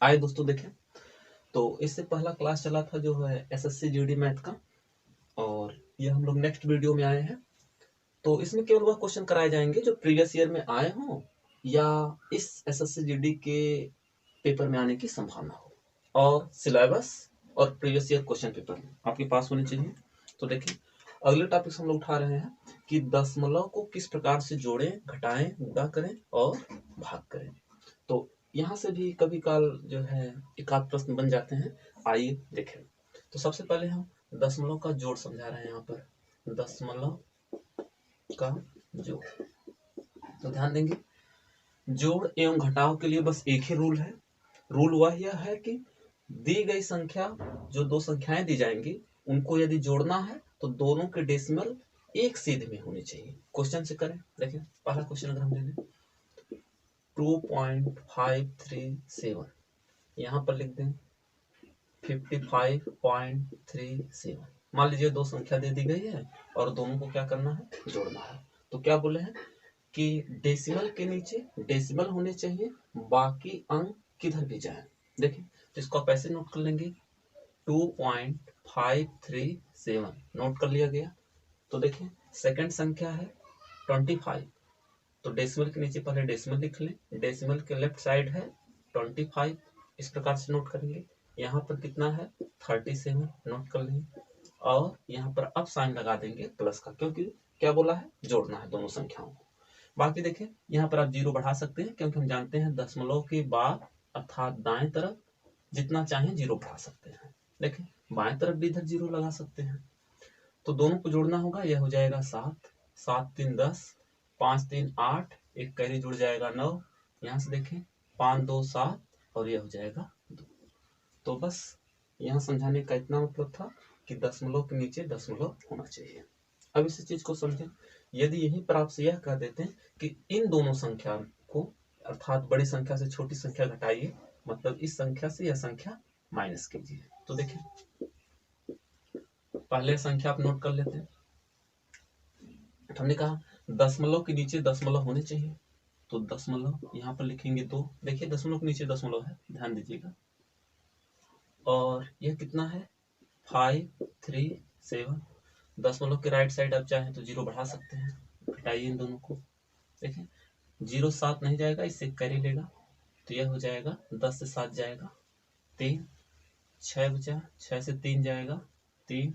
आए दोस्तों देखें, तो इससे पहला क्लास चला था जो है एसएससी जीडी मैथ का, और ये हम लोग नेक्स्ट वीडियो में आए हैं। तो इसमें केवल वह क्वेश्चन कराए जाएंगे जो प्रीवियस ईयर में आए हों या इस एसएससी जीडी के पेपर में आने की संभावना हो, और सिलेबस और प्रीवियस ईयर क्वेश्चन पेपर आपके पास होने चाहिए। तो देखिए, अगले टॉपिक हम लोग उठा रहे हैं कि दशमलव को किस प्रकार से जोड़ें, घटाएं, गुणा करें और भाग करें। तो यहाँ से भी कभी काल जो है एक आध प्रश्न बन जाते हैं। आइए देखें। तो सबसे पहले हम दशमलव का जोड़ समझा रहे हैं। यहाँ पर दशमलव का जोड़, तो ध्यान देंगे, जोड़ एवं घटाव के लिए बस एक ही रूल है। रूल वह यह है कि दी गई संख्या, जो दो संख्याएं दी जाएंगी, उनको यदि जोड़ना है तो दोनों के डेसिमल एक सीध में होनी चाहिए। क्वेश्चन से करें। देखिए, पहला क्वेश्चन अगर हम ले लें 2.537, यहाँ पर लिख दें 55.37। मान लीजिए दो संख्या दे दी गई है और दोनों को क्या करना है, जोड़ना है। तो क्या बोले हैं कि डेसिमल के नीचे डेसिमल होने चाहिए, बाकी अंक किधर भी जाए। देखिए, तो इसको आप ऐसे नोट कर लेंगे 2.537 नोट कर लिया गया। तो देखिए, सेकंड संख्या है 25, तो डेसिमल के नीचे पहले डेसिमल लिख लें, डेसिमल के लेफ्ट साइड है 25, इस प्रकार से नोट करेंगे। यहाँ पर कितना है 37 नोट कर लेंगे, और यहाँ पर अब साइन लगा देंगे प्लस का, क्योंकि क्या बोला है, जोड़ना है दोनों संख्याओं को। बाकी देखें, यहाँ पर आप जीरो बढ़ा सकते हैं, क्योंकि हम जानते हैं दशमलव के बाद अर्थात दाएं तरफ जितना चाहें जीरो बढ़ा सकते हैं। देखें, बाएं तरफ भी इधर जीरो लगा सकते हैं। तो दोनों को जोड़ना होगा, यह हो जाएगा 7, 7 3 10, 5 3 8, एक कैरी जुड़ जाएगा 9, यहाँ से देखें 5 2 7, और यह हो जाएगा 2। तो बस यहाँ समझाने का इतना मतलब था कि दशमलव के नीचे दशमलव होना चाहिए। अब इस चीज को समझें। यदि यहीं पर आपसे यह कह देते हैं कि इन दोनों संख्या को, अर्थात बड़ी संख्या से छोटी संख्या घटाइए, मतलब इस संख्या से यह संख्या माइनस कीजिए। तो देखिए, पहले संख्या आप नोट कर लेते हैं। हमने कहा दशमलव के नीचे दशमलव होने चाहिए, तो दशमलव यहाँ पर लिखेंगे 2। देखिए, दशमलव के नीचे दशमलव है, ध्यान दीजिएगा। और यह कितना है 537। दशमलव के राइट साइड आप चाहें तो जीरो बढ़ा सकते हैं, घटाइए इन दोनों को। देखिए, 0 7 नहीं जाएगा, इससे कैरी लेगा, तो यह हो जाएगा 10 से 7 जाएगा 3, 6 बचा, 6 से 3 जाएगा 3,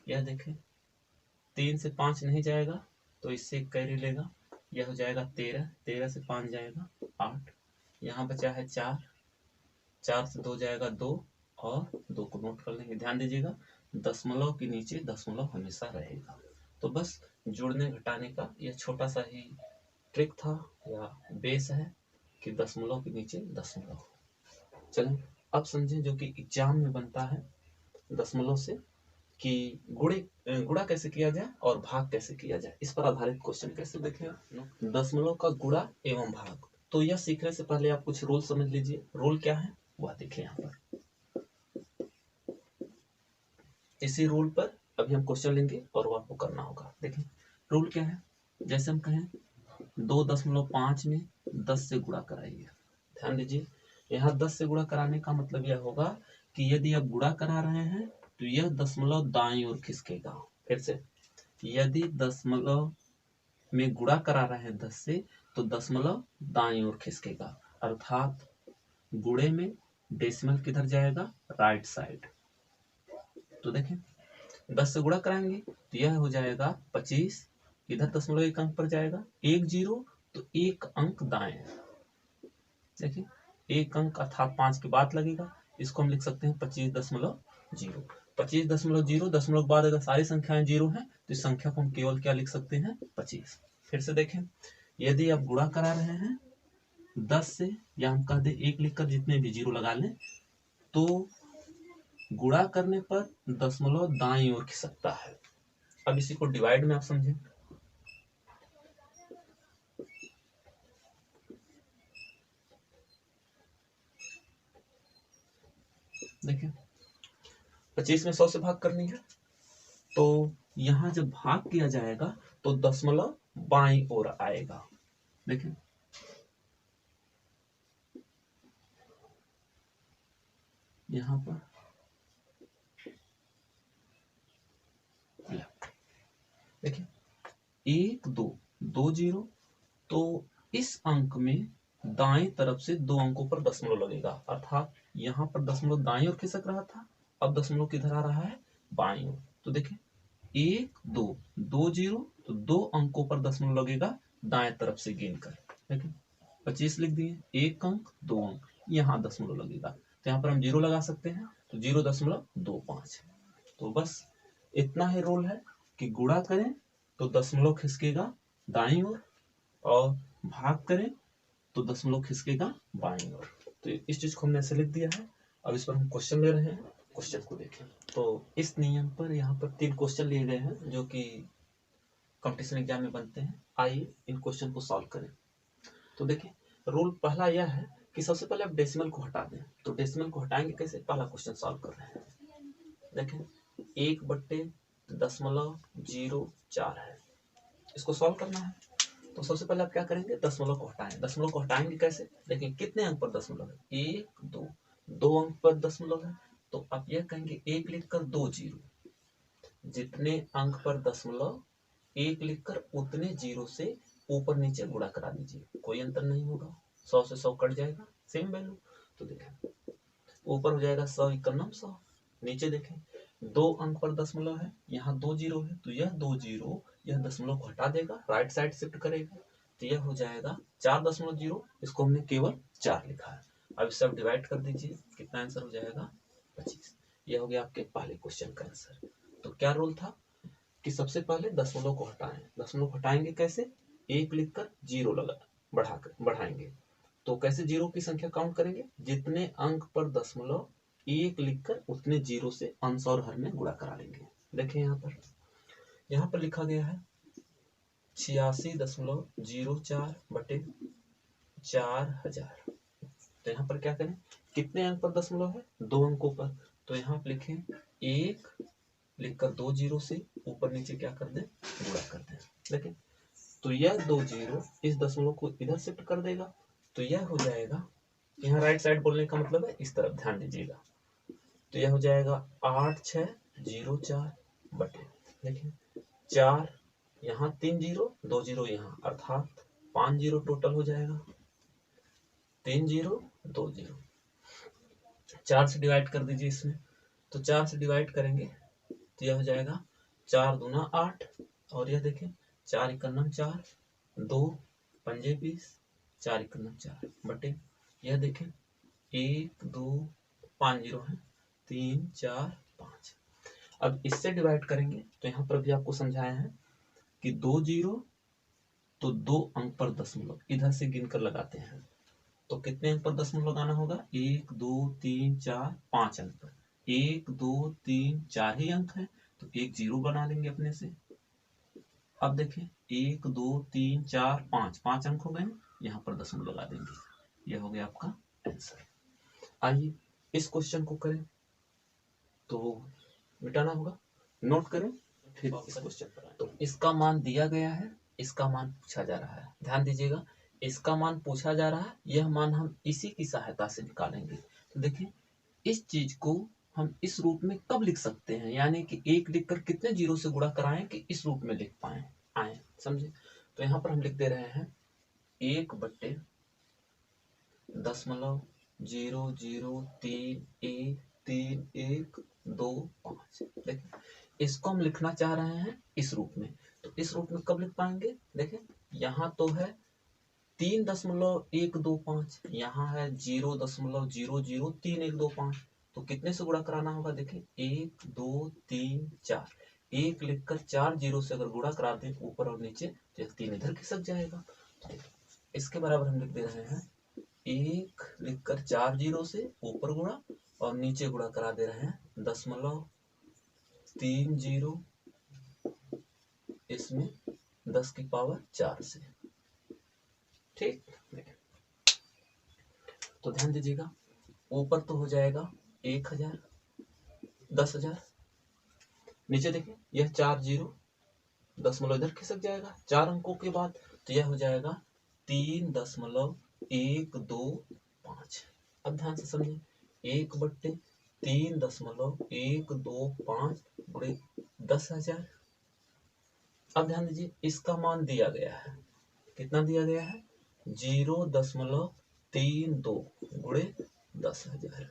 यह देखें 3 से 5 नहीं जाएगा, तो इससे कैरी लेगा, यह हो जाएगा 13, 13 से 5 जाएगा 8, यहाँ बचा है 4, 4 से 2 जाएगा 2, और 2 को नोट कर लेंगे। ध्यान दीजिएगा, दशमलव के नीचे दशमलव हमेशा रहेगा। तो बस जोड़ने घटाने का यह छोटा सा ही ट्रिक था या बेस है कि दशमलव के नीचे दशमलव। चलें, अब समझें जो कि एग्जाम में बनता है दशमलव से, कि गुणा कैसे किया जाए और भाग कैसे किया जाए, इस पर आधारित क्वेश्चन कैसे देखें। दशमलव का गुणा एवं भाग, तो यह सीखने से पहले आप कुछ रूल समझ लीजिए। रूल क्या है वह देखिए यहाँ पर। इसी रूल पर अभी हम क्वेश्चन लेंगे और वो आपको करना होगा। देखिए, रूल क्या है, जैसे हम कहें 2.5 में 10 से गुणा कराइए। ध्यान दीजिए, यहाँ 10 से गुणा कराने का मतलब यह होगा कि यदि आप गुणा करा रहे हैं तो यह दशमलव दाईं ओर खिसकेगा। फिर से, यदि दशमलव में गुणा करा रहे हैं 10 से, तो दशमलव दाईं ओर खिसकेगा, अर्थात गुणे में डेसिमल किधर जाएगा, राइट साइड। तो देखें, 10 से गुणा कराएंगे तो यह हो जाएगा 25, इधर दशमलव एक अंक पर जाएगा, 1 0, तो एक अंक दाएं। देखिए, एक अंक अर्थात 5 के बाद लगेगा, इसको हम लिख सकते हैं 25.0। 25.0 दशमलव के बाद अगर सारी संख्याएं जीरो हैं तो इस संख्या को हम केवल क्या लिख सकते हैं, 25। फिर से देखें, यदि आप गुणा करा रहे हैं 10 से, या हम कह दें 1 लिखकर जितने भी जीरो लगा लें, तो गुणा करने पर दशमलव दाईं ओर खिसकता है। अब इसी को डिवाइड में आप समझें। देखिए, 25 में 100 से भाग करनी है, तो यहां जब भाग किया जाएगा तो दशमलव बाईं ओर आएगा। देखिए, यहाँ पर लेफ्ट। देखिए 1 2 2 जीरो, तो इस अंक में दाएं तरफ से 2 अंकों पर दशमलव लगेगा, अर्थात यहाँ पर दशमलव दाएं ओर खिसक रहा था, अब दशमलव किधर आ रहा है, बाएं ओर। तो देखिए 1 2 2 जीरो, तो 2 अंकों पर दशमलव लगेगा दाएं तरफ से गिन कर। देखिए 25 लिख दिए, 1 अंक 2 अंक, यहाँ दशमलव लगेगा, तो यहाँ पर हम 0 लगा सकते हैं, तो 0.25। तो बस इतना ही रूल है कि गुणा करें तो दशमलव खिसकेगा दाईं ओर, और भाग करें तो दशमलव खिसकेगा बाईं ओर। तो इस चीज को हमने ऐसे लिख दिया है। अब इस पर हम क्वेश्चन ले रहे हैं, क्वेश्चन को देखें। तो इस नियम पर यहाँ पर 3 क्वेश्चन लिए गए हैं जो कि कंपटीशन एग्जाम में बनते हैं। आइए इन क्वेश्चन को सॉल्व करें। तो देखिए रूल पहला यह है कि सबसे पहले आप डेसिमल को हटा दें। तो डेसिमल को हटाएंगे कैसे, पहला क्वेश्चन सॉल्व कर रहे हैं। देखें 1/0.04 है, इसको सॉल्व करना है। तो सबसे पहले आप क्या करेंगे, दशमलव को हटाएं। दशमलव को हटाएंगे कैसे, देखिए कितने अंक पर दशमलव है, 1 2, 2 अंक पर दशमलव है, तो आप यह कहेंगे 1 लिखकर 2 जीरो, जितने अंक पर दशमलव 1 लिखकर उतने जीरो से ऊपर नीचे गुणा करा दीजिए, कोई अंतर नहीं होगा, 100 से 100 कट जाएगा, सेम वैल्यू। तो देखें ऊपर हो जाएगा 100 × 100, नीचे देखें 2 अंक पर दशमलव है, यहाँ 2 जीरो है, तो यह 2 जीरो यह दशमलव को हटा देगा, राइट साइड शिफ्ट करेगा, तो यह हो जाएगा 4.0, इसको हमने केवल 4 लिखा है। अब इसे आप डिवाइड कर दीजिए, कितना आंसर हो जाएगा, 25। यह हो गया आपके पहले क्वेश्चन का आंसर। तो क्या रूल था कि सबसे पहले दशमलव को हटाएं। दशमलव हटाएंगे कैसे, 1 लिखकर 0 लगा बढ़ाएंगे। तो कैसे जीरो की संख्या काउंट करेंगे, जितने अंक पर दशमलव 1 लिखकर उतने जीरो से अंश और हर में गुणा करा लेंगे। देखें यहाँ पर लिखा गया है 86.04/4000। तो यहाँ पर क्या करें, कितने अंक पर दशमलव है, 2 अंकों पर, तो यहाँ पर लिखें 1 लिखकर 2 जीरो से ऊपर नीचे क्या कर दें, गुणा कर दें। देखें तो यह 2 जीरो इस दशमलव को इधर शिफ्ट कर देगा, तो यह हो जाएगा, यहाँ राइट साइड बोलने का मतलब है इस तरफ, ध्यान दीजिएगा, तो यह हो जाएगा 8604 बटे, देखिए 4 यहाँ 3 जीरो 2 जीरो यहाँ, अर्थात 5 जीरो टोटल हो जाएगा, 3 जीरो 2 जीरो, 4 से डिवाइड कर दीजिए इसमें, तो 4 से डिवाइड करेंगे तो यह हो जाएगा 4 दूना 8, और यह देखें 4 × 9 4, 2 पंजे 20, 4 × 9 4 बटे, यह देखें 1 2 5 जीरो है, 3 4 5। अब इससे डिवाइड करेंगे तो यहाँ पर भी आपको समझाया है कि 2 जीरो तो 2 अंक पर दशमलव इधर से गिनकर लगाते हैं, तो कितने अंक पर दशमलव लगाना होगा, 1 2 3 4 5 अंक पर, 1 2 3 4 ही अंक है, तो एक जीरो बना लेंगे अपने से। अब देखें 1 2 3 4 5, 5 अंक हो गए, यहाँ पर दशमलव लगा देंगे, यह हो गया आपका आंसर। आइए इस क्वेश्चन को करें, तो मिटाना होगा, नोट करें, फिर इस क्वेश्चन पर आए। तो इसका मान दिया गया है, इसका मान पूछा जा रहा है, ध्यान दीजिएगा, इसका मान पूछा जा रहा है, यह मान हम इसी की सहायता से निकालेंगे। तो देखिए इस चीज को हम इस रूप में कब लिख सकते हैं, यानी कि 1 लिखकर कितने जीरो से गुणा कराएं कि इस रूप में लिख पाए आए, समझे। तो यहाँ पर हम लिख दे रहे हैं 1/0.003113125। देखिए इसको हम लिखना चाह रहे हैं इस रूप में, तो इस रूप में कब लिख पाएंगे, देखिए यहाँ तो है 3.125, यहाँ है 0.0031125, तो कितने से गुणा कराना होगा, देखिए 1 2 3 4, 1 लिखकर 4 जीरो से अगर गुणा करा दें ऊपर और नीचे तो 3 इधर खिसक जाएगा। तो इसके बराबर हम लिख दे रहे हैं 1 लिखकर 4 जीरो से ऊपर गुणा और नीचे गुणा करा दे रहे हैं 0.30, इसमें 10 की पावर 4 से, ठीक। तो ध्यान दीजिएगा ऊपर तो हो जाएगा 1000, 10,000, नीचे देखिए यह 4 जीरो दशमलव इधर खिसक जाएगा 4 अंकों के बाद, तो यह हो जाएगा 3.125। अब ध्यान से समझे, 1/4 3.125 गुणे 10,000। अब ध्यान दीजिए, इसका मान दिया गया है, कितना दिया गया है, 0.32 गुणे 10,000।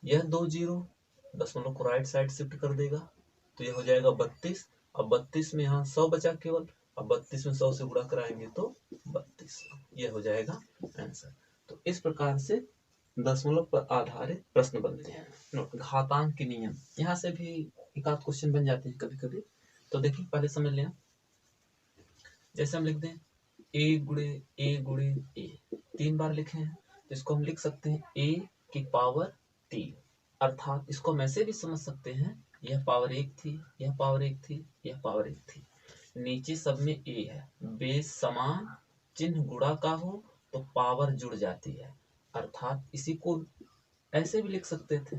यह 2 जीरो दशमलव को राइट साइड शिफ्ट कर देगा तो यह हो जाएगा 32। अब 32 में यहाँ 100 बचा केवल, अब 32 में 100 से गुणा कराएंगे तो 32, यह हो जाएगा आंसर। तो इस प्रकार से दशमलव पर आधारित प्रश्न बनते हैं। नोट, घातांक के नियम, यहाँ से भी एक आध क्वेश्चन बन जाते हैं कभी कभी। तो देखिए पहले समझ लें, जैसे हम लिख दें ए गुणे ए 3 बार लिखे हैं, तो इसको हम लिख सकते हैं ए की पावर 3, अर्थात इसको हम ऐसे भी समझ सकते हैं, यह पावर 1 थी, यह पावर 1 थी, यह पावर 1 थी, नीचे सब में ए है, बेस समान चिन्ह गुणा का हो तो पावर जुड़ जाती है, अर्थात इसी को ऐसे भी लिख सकते थे,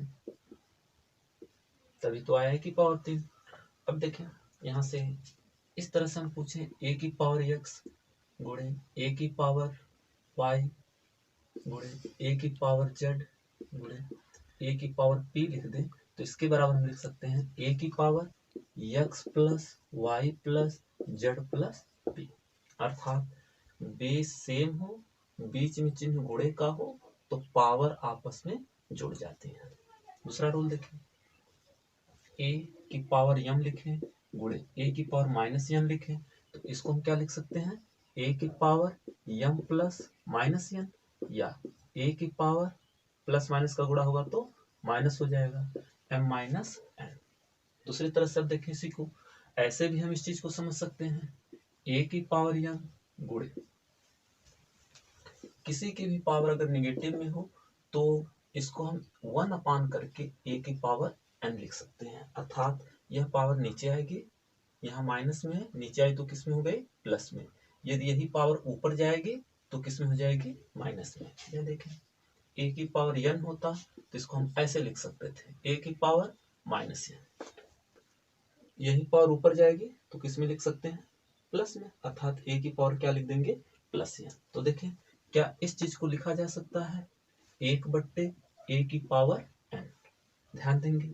तभी तो आया कि पावर 3। अब देखें यहाँ से इस तरह से हम पूछें ए की पावर x गुणे ए की पावर y गुणे ए की पावर z गुणे ए की पावर p लिख दें, तो इसके बराबर हम लिख सकते हैं ए की power x plus y plus z plus p, अर्थात बेस सेम हो, बीच में चिन्ह गुणे का हो तो पावर आपस में जुड़ जाती है। दूसरा रूल देखें, ए की पावर m लिखें गुणे ए की पावर माइनस m लिखें, तो इसको हम क्या लिख सकते हैं, ए की power m plus minus m, या ए की पावर प्लस माइनस का गुणा होगा तो माइनस हो जाएगा m माइनस n। दूसरी तरह से अब देखें इसी को, ऐसे भी हम इस चीज को समझ सकते हैं, ए की पावर m गुणे किसी की भी पावर अगर निगेटिव में हो तो इसको हम 1 अपान करके ए की पावर n लिख सकते हैं, अर्थात यह पावर नीचे आएगी, यहाँ माइनस में है, नीचे आई तो किस में हो गई, प्लस में, यदि यही पावर ऊपर जाएगी तो किस में हो जाएगी, माइनस में। यह देखें ए की पावर n होता तो इसको हम ऐसे लिख सकते थे, ए की पावर माइनस n, यही पावर ऊपर जाएगी तो किस में लिख सकते हैं, प्लस में, अर्थात ए की पावर क्या लिख देंगे, प्लस n। तो देखें क्या इस चीज को लिखा जा सकता है 1/a की पावर n, ध्यान देंगे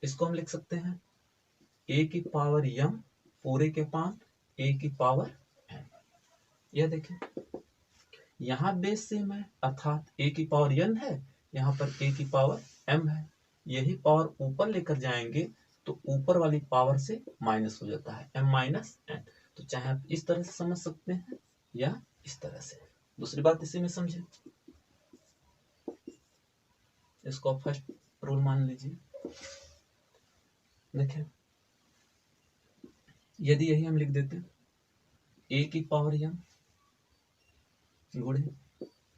इसको हम लिख सकते हैं a की पावर m पूरे के पान a की पावर n। यह देखें यहाँ बेस सेम है, अर्थात a की पावर n है, यहाँ पर a की पावर m है, यही पावर ऊपर लेकर जाएंगे तो ऊपर वाली पावर से माइनस हो जाता है m माइनस n। तो चाहे आप इस तरह से समझ सकते हैं या इस तरह से। दूसरी बात इसी में समझे, इसको फर्स्ट रूल मान लीजिए, देखें यदि यही हम लिख देते a की पावर m गुणे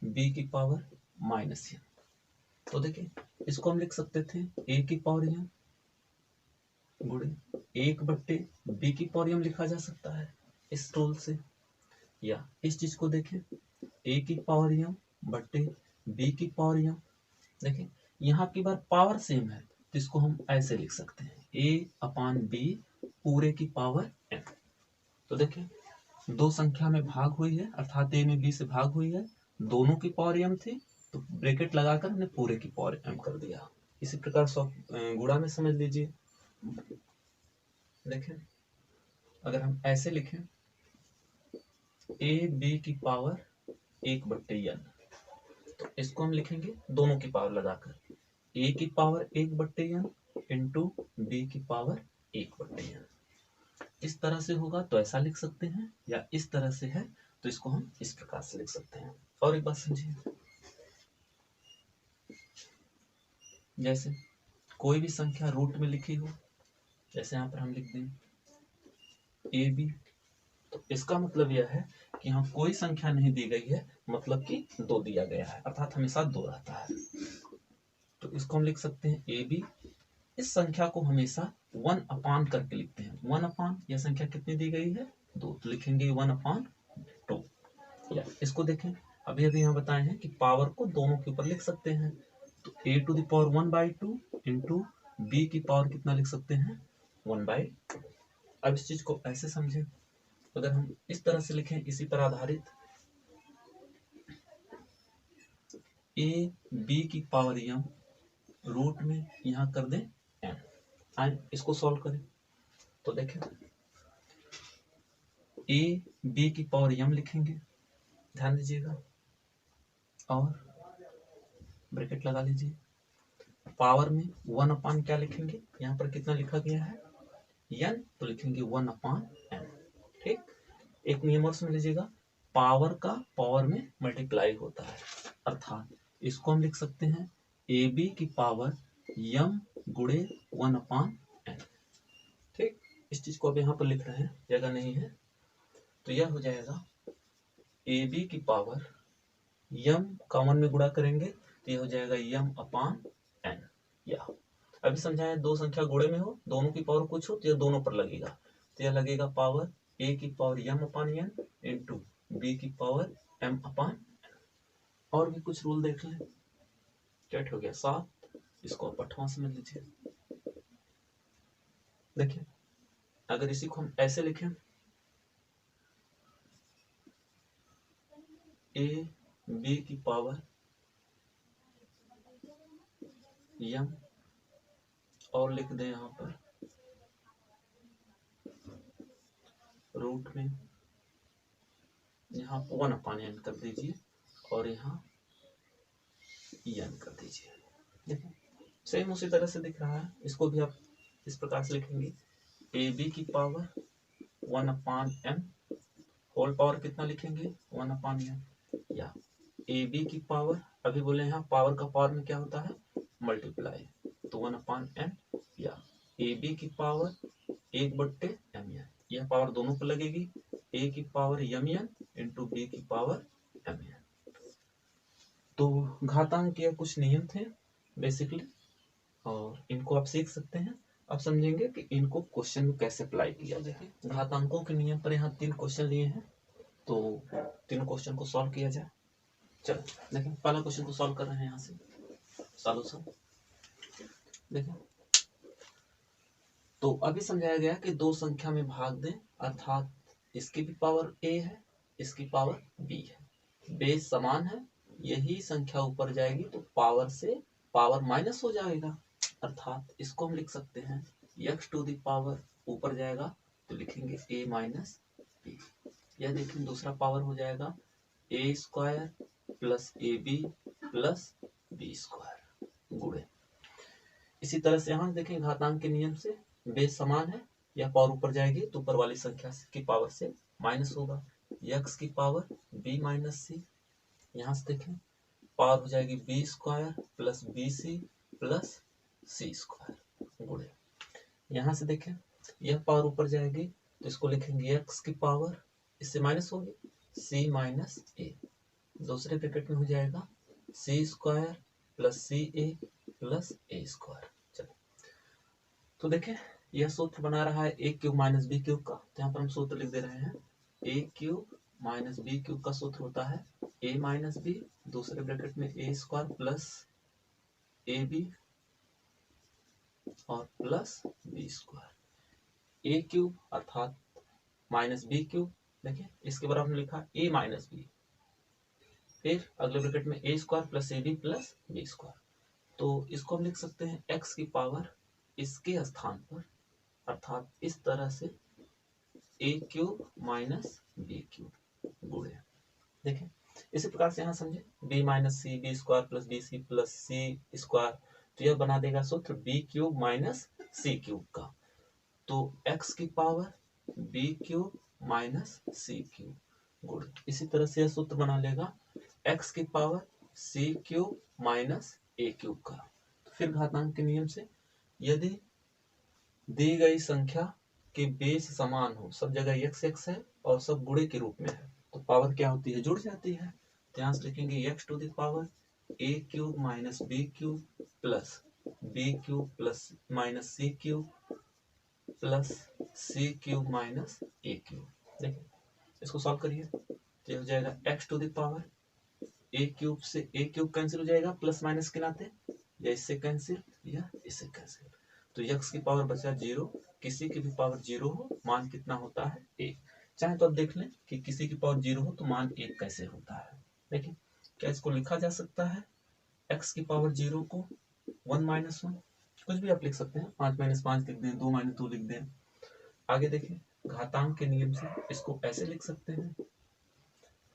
b की पावर माइनस m, तो देखिए इसको हम लिख सकते थे a की पावर m गुणे 1/b की पावर m लिखा जा सकता है इस रूल से, या इस चीज को देखें a की पावर m बट्टे b की पावर m, देखें यहाँ की बार पावर सेम है तो इसको हम ऐसे लिख सकते हैं a/b पूरे की पावर m। तो देखें दो संख्या में भाग हुई है, अर्थात a में b से भाग हुई है, दोनों की पावर m थी तो ब्रैकेट लगाकर हमने पूरे की पावर m कर दिया। इसी प्रकार गुणा में समझ लीजिए, देखें अगर हम ऐसे लिखें a b की पावर 1/n, तो इसको हम लिखेंगे दोनों की पावर लगाकर a की पावर 1/n इंटू b की पावर 1/n। इस तरह से होगा तो ऐसा लिख सकते हैं, या इस तरह से है तो इसको हम इस प्रकार से लिख सकते हैं। और एक बात समझिए, जैसे कोई भी संख्या रूट में लिखी हो, जैसे यहाँ पर हम लिख दें ab, तो इसका मतलब यह है कि यहाँ कोई संख्या नहीं दी गई है, मतलब कि 2 दिया गया है, अर्थात हमेशा 2 रहता है, तो इसको हम लिख सकते हैं ab। इस संख्या को हमेशा 1 अपान करके लिखते हैं, 1 अपान, यह संख्या कितनी दी गई है 2, तो लिखेंगे 1/2। या इसको देखें अभी अभी यहाँ बताए हैं कि पावर को दोनों के ऊपर लिख सकते हैं, तो a⁴ 1/2 इंटू b की पावर कितना लिख सकते हैं 1/2। अब इस चीज को ऐसे समझें, अगर हम इस तरह से लिखें इसी पर आधारित a b की पावर m रूट में यहाँ कर दें n। आए इसको सॉल्व करें तो देखें a b की पावर m लिखेंगे, ध्यान दीजिएगा, और ब्रैकेट लगा लीजिए। पावर में 1 अपान क्या लिखेंगे, यहाँ पर कितना लिखा गया है n, तो लिखेंगे 1 अपान n। ठीक, एक नियम और समझ लीजिएगा, पावर का पावर में मल्टीप्लाई होता है, अर्थात इसको हम लिख सकते हैं ए बी की पावर m गुणे 1 अपान n। ठीक, इस चीज को अब यहाँ पर लिख रहे हैं, जगह नहीं है, तो यह हो जाएगा ए बी की पावर m कॉमन में गुणा करेंगे तो यह हो जाएगा m अपान n। या अभी समझाएं, दो संख्या गुणे में हो, दोनों की पावर कुछ हो तो यह दोनों पर लगेगा, तो यह लगेगा पावर a की पावर m अपान n इंटू b की पावर m अपान n। और भी कुछ रूल देख लें, क्या हो गया 7, इसको आप 8वां समझ लीजिए। देखिए अगर इसी को हम ऐसे लिखें a b की पावर m और लिख दें यहाँ पर रूट में यहाँ 1 अपान n कर दीजिए और यहाँ n कर दीजिए। देखिए सेम उसी तरह से दिख रहा है, इसको भी आप इस प्रकार से लिखेंगे ए बी की पावर 1 अपान m होल पावर कितना लिखेंगे 1 अपान m, या ए बी की पावर, अभी बोले यहाँ पावर का पावर में क्या होता है मल्टीप्लाई, तो 1 अपान n, या ए बी की पावर 1/mn, यह पावर दोनों पर लगेगी, a की पावर mn इंटू b की पावर mn। तो घातांक के कुछ नियम थे बेसिकली, और इनको आप सीख सकते हैं। अब समझेंगे कि इनको क्वेश्चन में कैसे अप्लाई किया जाए। घातांकों के नियम पर यहाँ 3 क्वेश्चन लिए हैं, तो तीनों क्वेश्चन को सॉल्व किया जाए। चलो देखिए पहला क्वेश्चन को सॉल्व कर रहे हैं, यहाँ से सॉल्यूशन देखिए। तो अभी समझाया गया कि दो संख्या में भाग दें, अर्थात इसकी भी पावर a है, इसकी पावर b है, बेस समान है, यही संख्या ऊपर जाएगी तो पावर से पावर माइनस हो जाएगा, अर्थात इसको हम लिख सकते हैं x टू द पावर ऊपर जाएगा तो लिखेंगे a माइनस b। यह देखिए दूसरा पावर हो जाएगा a square plus a b plus b square गुणे। इसी तरह से यहाँ देखें घातांक के नियम से बेस समान है, यह पावर ऊपर जाएगी तो ऊपर वाली संख्या की पावर से माइनस होगा, x की पावर b माइनस सी, यहाँ से देखें पावर हो जाएगी b square plus b c plus c square गुणे। यहाँ से देखें यह पावर ऊपर जाएगी तो इसको लिखेंगे x की पावर, इससे माइनस होगी c माइनस ए, दूसरे ब्रैकेट में हो जाएगा c square plus c a plus a square. चलो तो देखें यह सूत्र बना रहा है a cube minus b cube का, तो यहाँ पर हम सूत्र लिख दे रहे हैं a cube minus b cube का सूत्र होता है a माइनस बी, दूसरे ब्रैकेट में a square plus a b और plus b square, a cube अर्थात माइनस बी क्यूब, देखिए इसके बराबर में लिखा a माइनस बी, फिर अगले ब्रैकेट में a square plus a b plus b square. तो इसको हम लिख सकते हैं x की पावर इसके स्थान पर, अर्थात इस तरह से a cube minus b cube गुणे। देखें इसी प्रकार से यहाँ समझे b minus c b square plus b c plus c square, तो यह बना देगा सूत्र b cube minus c cube का, तो x की power b cube minus c cube गुणे। इसी तरह से यह सूत्र बना लेगा x की power c cube minus a cube का। तो फिर घातांक के नियम से यदि दी गई संख्या के बेस समान हो, सब जगह x x है और सब गुणे के रूप में है, तो पावर क्या होती है जुड़ जाती है, तो यहाँ से लिखेंगे x to the power a cube minus b cube plus b cube plus minus c cube plus c cube minus a cube. देखिए इसको सॉल्व करिए तो ये हो जाएगा x to the power a cube से ए क्यूब कैंसिल हो जाएगा प्लस माइनस के नाते, या इससे कैंसिल या इससे कैंसिल, तो x की पावर बचा 0, किसी की भी पावर 0 हो मान कितना होता है 1। चाहे तो अब देख लें कि किसी की पावर 0 हो तो मान 1 कैसे होता है। देखिए क्या इसको लिखा जा सकता है x की पावर 0 को 1 माइनस 1, कुछ भी आप लिख सकते हैं, 5 माइनस 5 लिख दें, 2 माइनस 2 लिख दें। आगे देखिए, घातांक के नियम से इसको ऐसे लिख सकते हैं,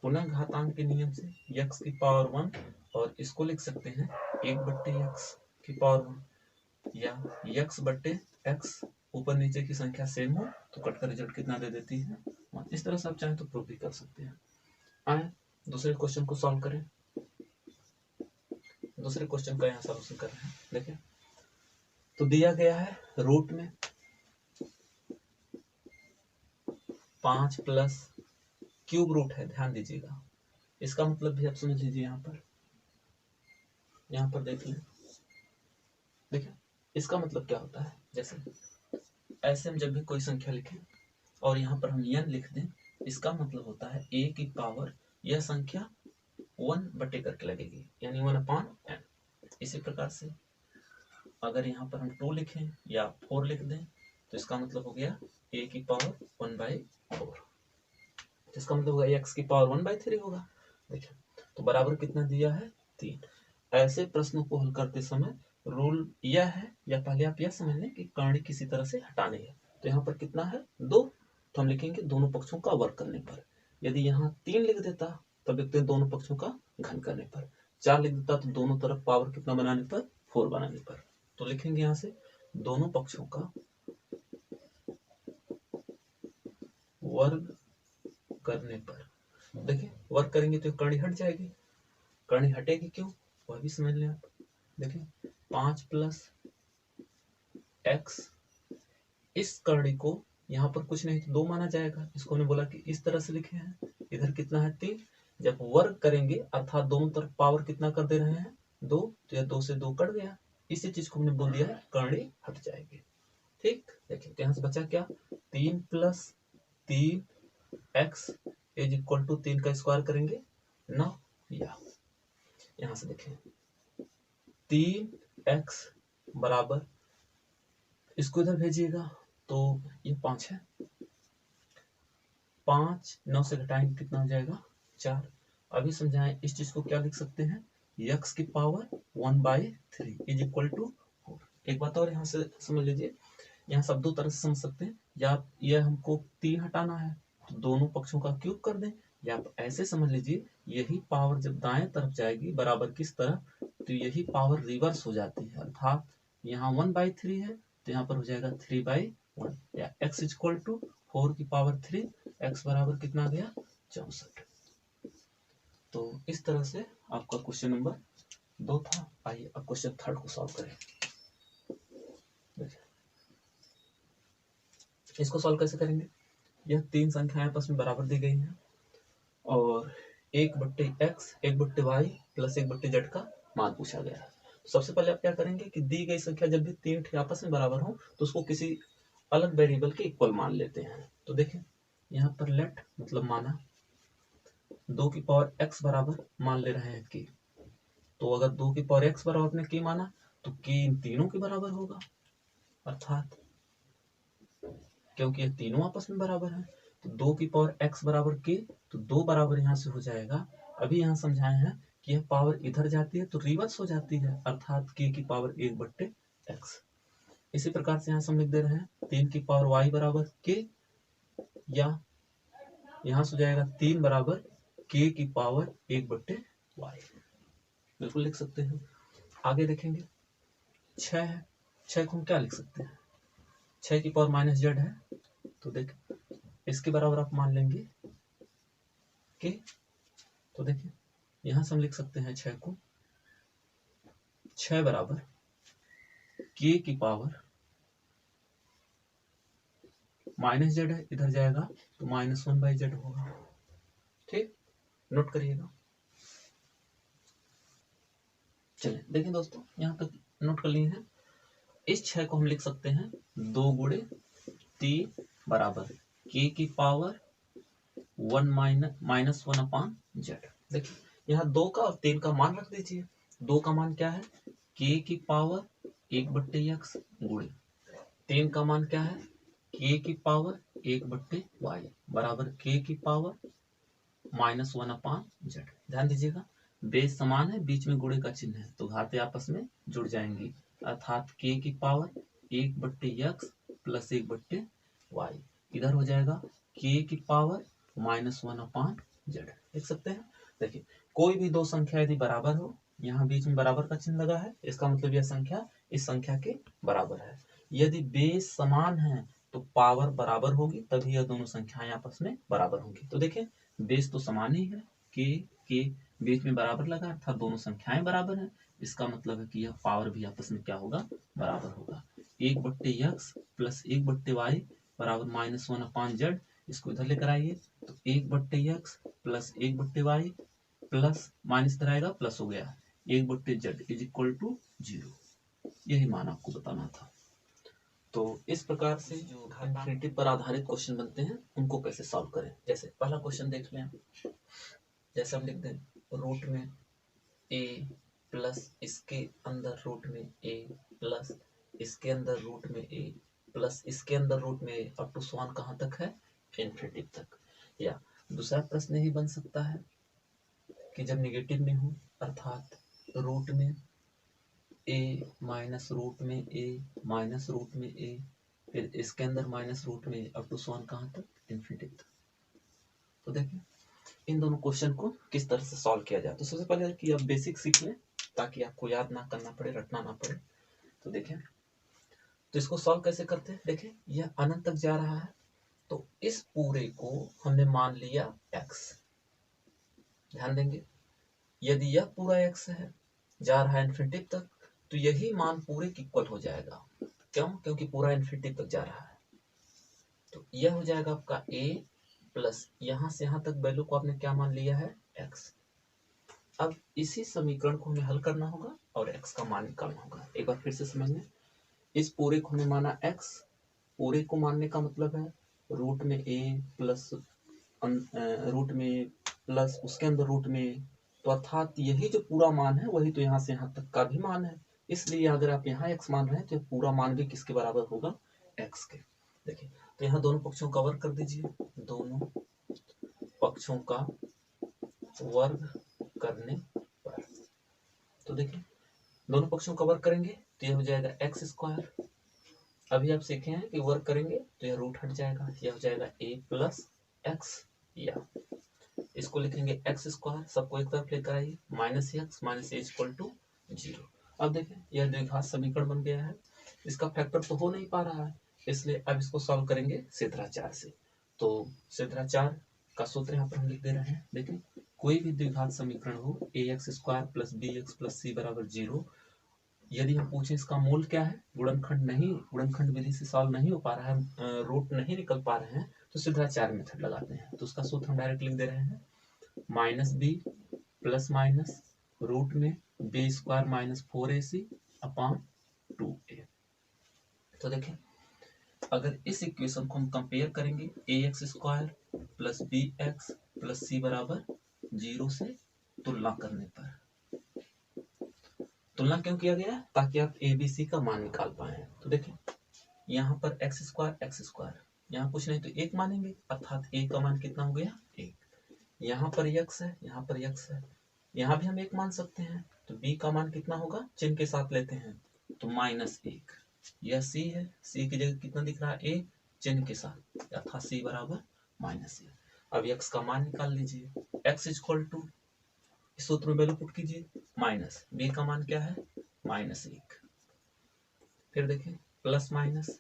पुनः घातांक के नियम से x की पावर 1, और इसको लिख सकते हैं 1/x की पावर 1, या x बट्टे x, ऊपर नीचे की संख्या सेम हो तो कट का रिजल्ट कितना दे देती है 1। इस तरह से आप चाहें तो प्रूव भी कर सकते हैं। आए दूसरे क्वेश्चन को सॉल्व करें। दूसरे क्वेश्चन का यहाँ सॉल्यूशन कर रहे हैं। देखिए, तो दिया गया है रूट में 5 प्लस क्यूब रूट है, ध्यान दीजिएगा। इसका मतलब भी आप समझ लीजिए, यहाँ पर देख लें। देखिए, इसका मतलब क्या होता है, जैसे ऐसे हम जब भी कोई संख्या लिखें और यहाँ पर हम n लिख दें, इसका मतलब होता है a की पावर, यह संख्या 1 बटे करके लगेगी, यानी 1/n। इसी प्रकार से अगर यहाँ पर हम 2 लिखें या 4 लिख दें तो इसका मतलब हो गया a की पावर 1/4, इसका मतलब होगा x की पावर 1/3 होगा। देखिए, तो बराबर कितना दिया है 3। ऐसे प्रश्नों को हल करते समय रूल यह है, या पहले आप यह समझ लें कि कर्ण किसी तरह से हटाने है। तो यहाँ पर कितना है 2, तो हम लिखेंगे दोनों पक्षों का वर्ग करने पर। यदि यहाँ 3 लिख देता तब लिखते हैं दोनों पक्षों का घन करने पर। 4 लिख देता तो दोनों तरफ पावर कितना बनाने पर 4 बनाने पर। तो लिखेंगे यहाँ से दोनों पक्षों का वर्ग करने पर। देखिए, वर्ग करेंगे तो कर्ण हट जाएगी, कर्ण हटेगी क्यों वह भी समझ लें आप। देखिए, 5 प्लस x, इस कर्ण को यहाँ पर कुछ नहीं तो 2 माना जाएगा। इसको हमने बोला कि इस तरह से लिखे हैं, इधर कितना है 3। जब वर्ग करेंगे अर्थात दोनों तरफ पावर कितना कर दे रहे हैं 2, तो यह 2 से 2 कट गया। इसी चीज को हमने बोल दिया है कर्ण हट जाएगी। ठीक, देखिए तो यहाँ से बचा क्या, 3 plus 3x is equal to 3 का स्क्वायर करेंगे 9, या यहाँ से देखें 3x बराबर, इसको इधर भेजिएगा तो ये 5 है, 5 9 से घटाएंगे कितना हो जाएगा 4। अभी समझाएं, इस चीज को क्या लिख सकते हैं, x की पावर 1/3 इज इक्वल टू 4। एक बात और यहाँ से समझ लीजिए, यहाँ सब दो तरह से समझ सकते हैं, या यह हमको 3 हटाना है तो दोनों पक्षों का क्यूब कर दें, या आप ऐसे समझ लीजिए यही पावर जब दाएं तरफ जाएगी बराबर किस तरह, तो यही पावर रिवर्स हो जाती है, अर्थात यहाँ 1/3 है तो यहाँ पर हो जाएगा 3/1, या x इक्वल टू 4 की पावर 3, x बराबर कितना आ गया 64। तो इस तरह से आपका क्वेश्चन नंबर 2 था। आइए अब क्वेश्चन 3 को सॉल्व करें। देखिए, इसको सॉल्व कैसे करेंगे, यह 3 संख्याएं आपस में बराबर दी गई हैं और 1/x 1/y प्लस 1/z का मान पूछा गया है। तो सबसे पहले आप क्या करेंगे कि दी गई संख्या जब भी 3 आपस में बराबर हो तो उसको किसी अलग वेरिएबल के इक्वल मान लेते हैं। तो देखें, यहाँ पर लेट मतलब माना 2 की पावर x बराबर मान ले रहे हैं की, तो अगर 2 की पावर x बराबर आपने की माना तो की इन तीनों के बराबर होगा, अर्थात क्योंकि ये तीनों आपस में बराबर हैं तो 2 की पावर x बराबर के, तो 2 बराबर यहाँ से हो जाएगा। अभी यहाँ समझाए हैं कि यह पावर इधर जाती है तो रिवर्स हो जाती है, अर्थात k की पावर 1/x। इसी प्रकार से यहाँ से हम लिख दे रहे हैं 3 की पावर y बराबर k, या यहाँ से हो जाएगा 3 बराबर k की पावर 1/y, बिल्कुल लिख सकते हैं। आगे देखेंगे 6 है, 6 को हम क्या लिख सकते हैं, 6 की पावर माइनस z है, तो देखिए इसके बराबर आप मान लेंगे के, तो देखिए यहां से हम लिख सकते हैं 6 को, 6 बराबर के की पावर माइनस जेड है, इधर जाएगा तो -1/z होगा। ठीक, नोट करिएगा। चलिए देखिए दोस्तों, यहां तक नोट कर लिए हैं। इस 6 को हम लिख सकते हैं 2 गुणे 3 बराबर के की पावर 1 देखिए यहाँ 2 का और 3 का मान रख दीजिए। 2 का मान क्या है, k की पावर 1/x गुणे 3 का मान क्या है, k की पावर 1/y बराबर k की पावर -1/z। ध्यान दीजिएगा, बेस समान है, बीच में गुणे का चिन्ह है तो घाते आपस में जुड़ जाएंगी, अर्थात k की पावर 1/x प्लस 1/y, इधर हो जाएगा k की पावर -1/z। देख सकते हैं, देखिए कोई भी दो संख्या यदि बराबर हो, यहाँ बीच में बराबर का चिन्ह लगा है, इसका मतलब यह संख्या इस संख्या के बराबर है। यदि बेस समान है तो पावर बराबर होगी, तभी यह दोनों संख्याएं आपस में बराबर होंगी। तो देखें बेस तो समान ही है, के बीच में बराबर लगा अर्थात दोनों संख्याएं बराबर हैं, इसका मतलब है कि यह पावर भी आपस में क्या होगा, बराबर होगा। 1/x प्लस 1/y बराबर -1/z, इसको इधर लेकर आइए तो 1/x plus 1/y plus minus इधर आएगा प्लस हो गया 1/z इज इक्वल टू 0। यही मान आपको बताना था। तो इस प्रकार से जो इन्फिनिटी पर आधारित क्वेश्चन बनते हैं उनको कैसे सॉल्व करें। जैसे पहला क्वेश्चन देख लें, जैसे हम लिखते हैं रूट में a प्लस इसके अंदर रूट में a प्लस इसके अंदर रूट में a प्लस इसके अंदर रूट में a अप टू समान कहाँ तक है, इन्फिनिटी तक। या दूसरा प्रश्न ही बन सकता है कि जब निगेटिव में हो अर्थात रूट में a माइनस रूट में a माइनस रूट में a फिर इसके अंदर माइनस रूट में अप टू समान कहाँ तक, इन्फिनिटी तक। तो देखिए इन दोनों क्वेश्चन को किस तरह से सॉल्व किया जाए। तो सबसे पहले कि आप बेसिक सीख लें ताकि आपको याद ना करना पड़े, रटना ना पड़े। तो देखें तो इसको सॉल्व कैसे करते हैं। देखें यह अनंत तक जा रहा है, तो इस पूरे को हमने मान लिया x। ध्यान देंगे यदि यह पूरा x है जा रहा है इन्फिनिटी तक, तो यही मान पूरे की इक्वल हो जाएगा। क्यों, क्योंकि पूरा इन्फिनिटी तक जा रहा है। तो यह हो जाएगा आपका a प्लस यहाँ से यहाँ तक वैल्यू को आपने क्या मान लिया है, x। अब इसी समीकरण को हमें हल करना होगा और x का मान निकालना होगा। एक बार फिर से समझ लें, इस पूरे को हमने माना x, पूरे को मानने का मतलब है रूट में a प्लस रूट में प्लस उसके अंदर रूट में, तो अर्थात यही जो पूरा मान है वही तो यहाँ से यहाँ तक का भी मान है। इसलिए अगर आप यहाँ x मान रहे हैं तो पूरा मान भी किसके बराबर होगा, x के। देखिए तो यहाँ दोनों पक्षों का वर्ग कर दीजिए, दोनों पक्षों का वर्ग करने पर। तो देखिए दोनों पक्षों का वर्ग करेंगे तो यह हो जाएगा एक्स स्क्वायर। अभी आप सीखे हैं कि वर्ग करेंगे तो यह रूट हट जाएगा, यह हो जाएगा a प्लस एक्स, या इसको लिखेंगे एक्स स्क्वायर, सबको एक तरफ लेकर आइए, minus x minus a equal to 0। अब देखें यह द्विघात समीकरण बन गया है, इसका फैक्टर तो हो नहीं पा रहा है, इसलिए अब इसको सॉल्व करेंगे क्षेत्राचार से। तो क्षेत्राचार का सूत्र यहाँ पर हम लिख दे रहे हैं। देखें कोई भी द्विघात समीकरण हो ax square plus bx plus c बराबर 0, यदि हम पूछे इसका मूल क्या है, गुणनखंड विधि से सॉल्व नहीं हो पा रहा है, रूट नहीं निकल पा रहे हैं, तो क्षेत्राचार मेथड लगाते हैं। तो उसका सूत्र हम डायरेक्ट लिख दे रहे हैं, minus b plus minus root में b square minus 4ac upon 2a। तो देखें अगर इस इक्वेशन को हम कंपेयर करेंगे ax square plus b x plus c बराबर 0 से तुलना करने पर, तुलना क्यों किया गया, ताकि आप ए बी सी का मान निकाल पाए। तो देखें यहाँ पर एक्स स्क्वायर, यहाँ कुछ नहीं तो 1 मानेंगे, अर्थात a का मान कितना हो गया 1। यहाँ पर x है, यहाँ पर x है, यहाँ भी हम 1 मान सकते हैं, तो b का मान कितना होगा, चिन्ह के साथ लेते हैं तो -1। यह c है, c की जगह कितना दिख रहा है a, चिन्ह के साथ, अर्थात c बराबर -1। अब x का मान निकाल लीजिए, x इक्वल टू इस सूत्र में वैल्यू पुट कीजिए, माइनस b का मान क्या है -1। फिर देखें प्लस माइनस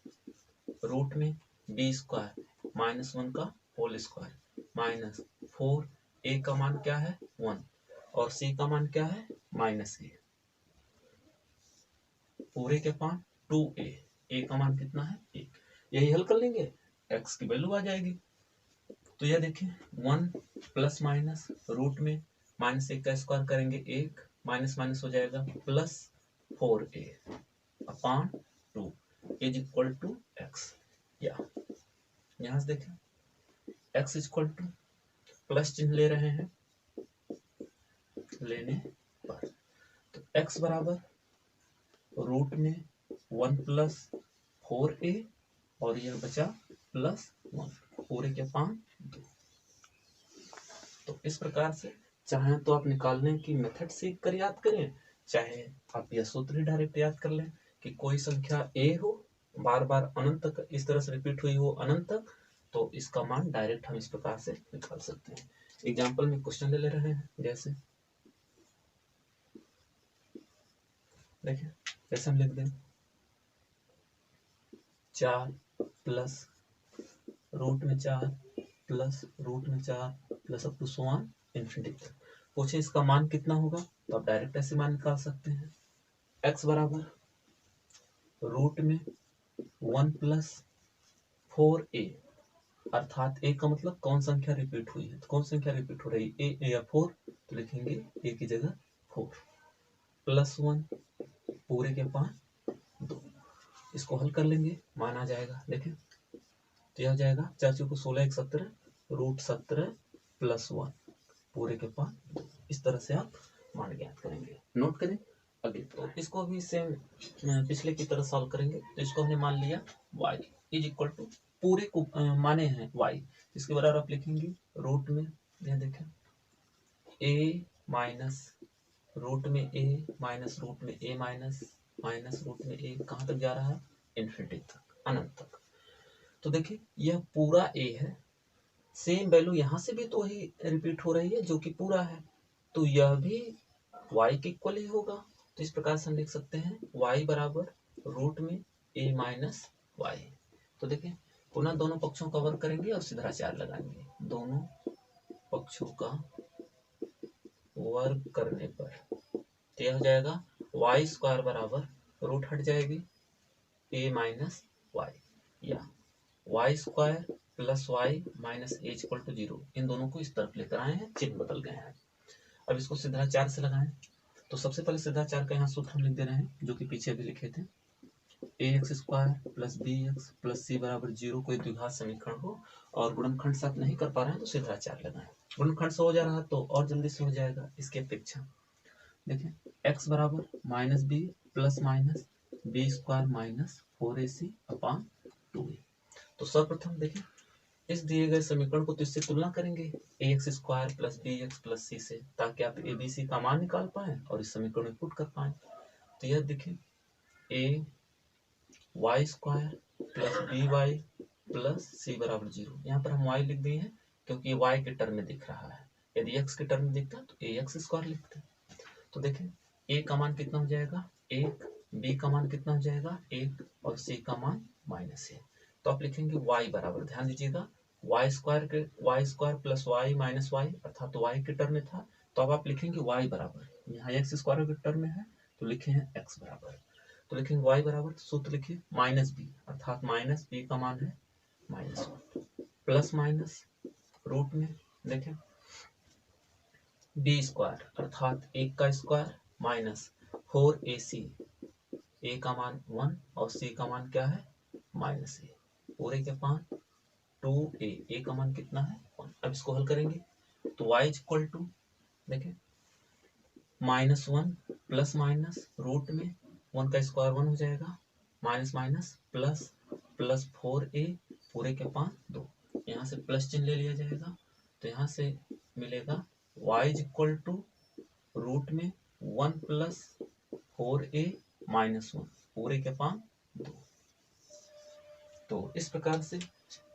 रूट में बी स्क्वायर -1 का होल स्क्वायर माइनस 4, a का मान क्या है 1 और c का मान क्या है -a, पूरे के पान 2a, a का मान कितना है 1। यही हल कर लेंगे, x की वैल्यू आ जाएगी। तो यह देखें 1 प्लस माइनस रूट में -1 का स्क्वायर करेंगे 1, माइनस माइनस हो जाएगा plus 4a upon 2 is equal to x। या यहाँ से देखें x इक्वल टू प्लस चिन्ह ले रहे हैं लेने पर, तो x बराबर रूट में 1 प्लस 4a और यह बचा प्लस 1, पूरे के पान 2। तो इस प्रकार से चाहे तो आप निकालने की मेथड सीख कर याद करें, चाहे आप यह सूत्र ही डायरेक्ट याद कर लें कि कोई संख्या a हो, बार बार अनंत तक इस तरह से रिपीट हुई हो अनंत तक, तो इसका मान डायरेक्ट हम इस प्रकार से निकाल सकते हैं। एग्जाम्पल में क्वेश्चन ले रहे हैं, जैसे देखिए, जैसे हम लिख दें 4 प्लस रूट में 4 प्लस रूट में 4 plus up to so on infinity तक। पूछे इसका मान कितना होगा, तो आप डायरेक्ट ऐसे मान निकाल सकते हैं। x बराबर रूट में 1 प्लस 4a, अर्थात a का मतलब कौन संख्या रिपीट हुई है, तो कौन संख्या रिपीट हो रही है, a या 4, तो लिखेंगे a की जगह 4 प्लस 1 पूरे के 5 2। इसको हल कर लेंगे, मान आ जाएगा। देखें तो यह हो जाएगा 4 को 16 1 17 रूट 17 प्लस 1 पूरे के 5 2। इस तरह से आप मान ज्ञात करेंगे। नोट करें अगले, तो इसको भी सेम पिछले की तरह सॉल्व करेंगे। तो इसको हमने मान लिया y इज इक्वल टू पूरे को माने हैं y, इसके बराबर आप लिखेंगे रूट में, यह देखें a माइनस रूट में a माइनस रूट में a माइनस माइनस रूट में a, कहाँ तक जा रहा है, इन्फिनिटी तक, अनंत तक। तो देखिए यह पूरा a है, सेम वैल्यू यहाँ से भी तो ही रिपीट हो रही है जो कि पूरा है, तो यह भी y के इक्वल ही होगा। तो इस प्रकार से हम लिख सकते हैं y बराबर रूट में a माइनस वाई। तो देखिए पुनः दोनों पक्षों का वर्ग करेंगे और सीधा 4 लगाएंगे। दोनों पक्षों का वर्ग करने पर तो यह हो जाएगा वाई स्क्वायर बराबर रूट हट जाएगी a माइनस वाई, या y square plus y minus a equal to 0। इन दोनों को इस तरफ लेकर आए हैं, चिन्ह बदल गए हैं। अब इसको सीधा 4 से लगाएं। तो सबसे पहले सीधा 4 का यहाँ सूत्र हम लिख दे रहे हैं, जो कि पीछे भी लिखे थे। ax square plus bx plus c बराबर 0 कोई द्विघात समीकरण हो और गुणनखंड से आप नहीं कर पा रहे हैं तो सीधा 4 लगाएं। गुणनखंड से हो जा रहा है तो और जल्दी से हो जाएगा इसकी अपेक्षा। देखिए x बराबर minus b plus minus b square minus 4ac upon 2a। तो सर्वप्रथम देखिए इस दिए गए समीकरण को तो इससे तुलना करेंगे ax square plus bx plus c से, ताकि आप abc का मान निकाल पाए और इस समीकरण में पुट कर पाए। तो यह देखिए a y square plus b y plus c बराबर 0। यहाँ पर हम y लिख दिए हैं क्योंकि ये y के टर्म में दिख रहा है। यदि x के टर्म में दिखता तो ax स्क्वायर लिखते। तो देखें a का मान कितना हो जाएगा 1, b का मान कितना हो जाएगा 1 और c का मान -1। तो आप लिखेंगे y बराबर, ध्यान दीजिएगा y square plus y minus y, अर्थात तो y के टर्म में था, तो अब आप लिखेंगे y बराबर, यहाँ x स्क्वायर के टर्म में है तो लिखे हैं x बराबर। तो लिखेंगे y बराबर, सूत्र लिखिए माइनस बी, अर्थात माइनस बी का मान है -1 प्लस माइनस रूट में देखें बी स्क्वायर अर्थात 1 का स्क्वायर माइनस 4ac, a का मान 1 और c का मान क्या है -a पूरे के 5 2a, a का मान कितना है 1। अब इसको हल करेंगे तो y इक्वल टू देखें -1 प्लस माइनस रूट में 1 का स्क्वायर 1 हो जाएगा minus minus plus plus 4a पूरे के 5 2। यहाँ से प्लस चिन्ह ले लिया जाएगा तो यहाँ से मिलेगा y इक्वल टू रूट में 1 प्लस 4a माइनस 1 पूरे के 5 2। तो इस प्रकार से